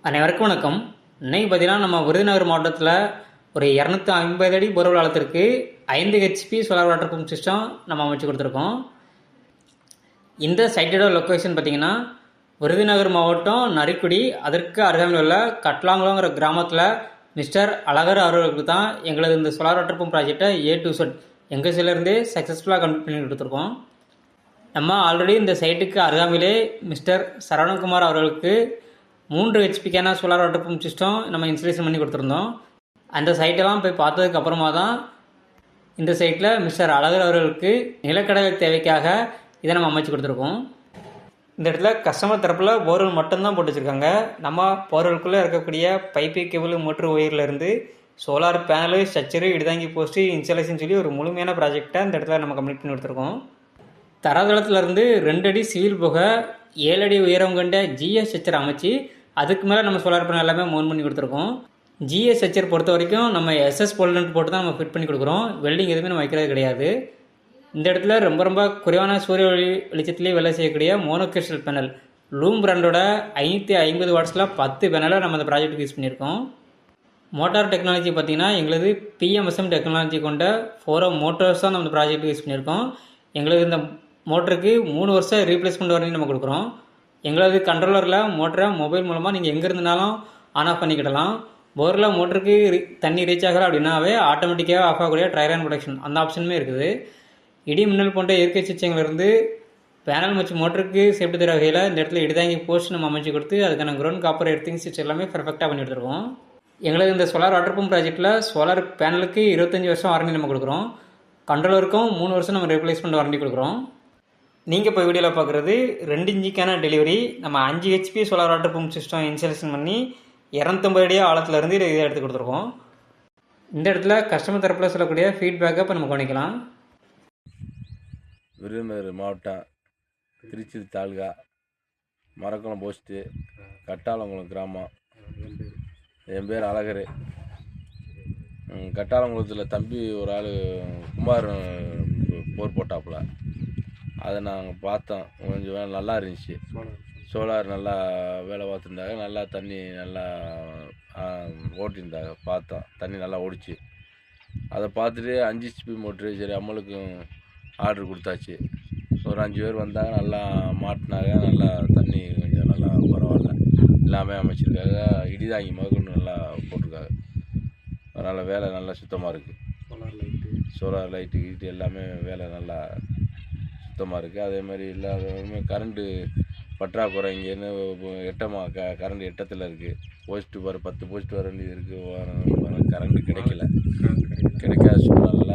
அனைவருக்கும் வணக்கம். இன்னைக்கு பார்த்தீங்கன்னா நம்ம விருதுநகர் மாவட்டத்தில் ஒரு 250 அடி போர்வெல் ஆழத்திற்கு 5 HP solar water pump system நம்ம அமைச்சு கொடுத்துருக்கோம். இந்த சைட்டோட லொக்கேஷன் பார்த்தீங்கன்னா விருதுநகர் மாவட்டம் நரிக்குடி, அதற்கு அருகாமையில் உள்ள கட்லாங்குளங்கிற கிராமத்தில் மிஸ்டர் அழகர் அவர்களுக்கு தான் எங்களது இந்த சோலார் வாட்டர் பம்ப் ப்ராஜெக்டை A to Z எங்கள் சைட்லேருந்தே சக்ஸஸ்ஃபுல்லாக கம்ப்ளீட் பண்ணி கொடுத்துருக்கோம். நம்ம ஆல்ரெடி இந்த சைட்டுக்கு அருகாமையிலே மிஸ்டர் சரவணகுமார் அவர்களுக்கு 3 ஹெச்பிக்கான சோலார் வாட்டர் பம்ப் சிஸ்டம் நம்ம இன்ஸ்டலேஷன் பண்ணி கொடுத்துருந்தோம். அந்த சைட்டெல்லாம் போய் பார்த்ததுக்கு அப்புறமா தான் இந்த சைட்டில் மிஸ்டர் அழகர் அவர்களுக்கு நிலக்கடலை தேவைக்காக இதை நம்ம அமைச்சு கொடுத்துருக்கோம். இந்த இடத்துல கஸ்டமர் தரப்பில் போர்வெல் மட்டும்தான் போட்டு வச்சுருக்காங்க. நம்ம போர்வெலுக்குள்ளே இருக்கக்கூடிய பைப்பு, கேபிள், மோட்ரு, ஒயர்லேருந்து சோலார் பேனலு, ஸ்ட்ரக்சரு, இடுதாங்கி போஸ்ட்டு, இன்ஸ்டாலேஷன் சொல்லி ஒரு முழுமையான ப்ராஜெக்டை இந்த இடத்துல நம்ம கம்ப்ளீட் பண்ணி கொடுத்துருக்கோம். தரதளத்துலேருந்து 2 அடி சிவில் போக 7 அடி உயரம் கொண்ட ஜிஎஸ் ஸ்ட்ரக்சர் அமைச்சு அதுக்கு மேலே நம்ம சோலார் பேனல் எல்லாமே மவுண்ட் பண்ணி கொடுத்துருக்கோம். ஜிஎஸ் ஸ்ட்ரக்சர் பொறுத்த வரைக்கும் நம்ம எஸ்எஸ் போல்டன்ட் போட்டு தான் நம்ம ஃபிட் பண்ணி கொடுக்குறோம். வெல்டிங் எதுவுமே நம்ம வைக்கிறது கிடையாது. இந்த இடத்துல ரொம்ப குறைவான சூரிய வெளிச்சத்திலே வேலை செய்யக்கூடிய மோனோகிறிஸ்டல் பேனல் லூம் பிராண்டோட 550 வாட்ஸில் 10 பேனலை நம்ம இந்த ப்ராஜெக்ட்டுக்கு யூஸ் பண்ணியிருக்கோம். மோட்டார் டெக்னாலஜி பார்த்திங்கன்னா எங்களது PMSM டெக்னாலஜி கொண்ட 4 மோட்டர்ஸ் தான் நம்ம இந்த ப்ராஜெக்ட்டுக்கு யூஸ் பண்ணியிருக்கோம். எங்களது இந்த மோட்டருக்கு 3 வருஷம் ரீப்ளேஸ்மெண்ட் வரையும் நம்ம கொடுக்குறோம். எங்களது கண்ட்ரோலரில் மோட்டரை மொபைல் மூலமாக நீங்கள் எங்கே இருந்தனாலும் ஆன் ஆஃப் பண்ணிக்கிடலாம். போரில் மோட்டருக்கு தண்ணி ரீச் ஆகலை அப்படின்னாவே ஆட்டோமேட்டிக்காக ஆஃப் ஆகக்கூடிய ட்ரையர் அண்ட் ப்ரொடக்ஷன் அந்த ஆப்ஷனுமே இருக்குது. இடி மின்னல் போன்ற இயற்கை சிச்சங்களிலிருந்து பேனல் மற்றும் மோட்டருக்கு சேஃப்டி தர வகையில் இந்த இடத்துல இடுதாங்கி போஸ்ட் நம்ம அமைச்சு கொடுத்து அதுக்கான கிரவுண்ட் காப்பர் எர்த்திங் சிஸ்டம் எல்லாமே பெர்ஃபெக்டாக பண்ணி எடுத்துருக்கோம். எங்களது இந்த சோலார் வாட்டர் பம்ப் ப்ராஜெக்ட்டில் சோலார் பேனலுக்கு 25 வருஷம் வாரண்டி நம்ம கொடுக்குறோம். கண்ட்ரோலருக்கும் 3 வருஷம் நம்ம ரீப்ளேஸ்மெண்ட் வாரண்டி கொடுக்குறோம். நீங்கள் இப்போ வீடியோவில் பார்க்குறது 2 இன்ச்சுக்கான டெலிவரி. நம்ம 5 HP solar water pump system installation பண்ணி 250 அடி ஆழத்துலேருந்து இதை எடுத்து கொடுத்துருக்கோம். இந்த இடத்துல கஸ்டமர் தரப்பில் சொல்லக்கூடிய ஃபீட்பேக்கை இப்போ நம்ம கவனிக்கலாம். விருதுநகர் மாவட்டம், திருச்சி தாலுகா, மரக்குளம் போஸ்ட்டு, கட்டாளங்குளம் கிராமம். என் பேர் அழகர். கட்டாளங்குளத்தில் தம்பி ஒரு ஆள் குமார் போர் போட்டாப்புல, அதை நாங்கள் பார்த்தோம். கொஞ்சம் வேலை நல்லா இருந்துச்சு. சோலார் நல்லா வேலை பார்த்துருந்தாங்க, நல்லா தண்ணி நல்லா ஓட்டியிருந்தாங்க. பார்த்தோம், தண்ணி நல்லா ஓடிச்சு. அதை பார்த்துட்டு 5 ஹெச்பி மோட்ரு சரி அம்மளுக்கும் ஆர்டர் கொடுத்தாச்சு. ஒரு 5 பேர் வந்தாங்க, நல்லா மாட்டினாங்க. நல்லா தண்ணி கொஞ்சம் நல்லா பரவாயில்ல எல்லாமே அமைச்சிருக்காங்க. இடிதாங்கி முதற்கொண்டு நல்லா போட்டிருக்காங்க. அதனால் வேலை நல்லா சுத்தமாக இருக்குது. சோலார் லைட்டு கீட்டு எல்லாமே வேலை நல்லா சுத்தமாக இருக்குது. அதே மாதிரி இல்லாதவங்க கரண்ட்டு பற்றாக்குறை இங்கேருந்து கரண்ட் எட்டத்தில் இருக்குது. போஸ்ட்டு 10 போஸ்ட் வர வேண்டியது இருக்குது. கரண்ட்டு கிடைக்காத சூழ்நிலை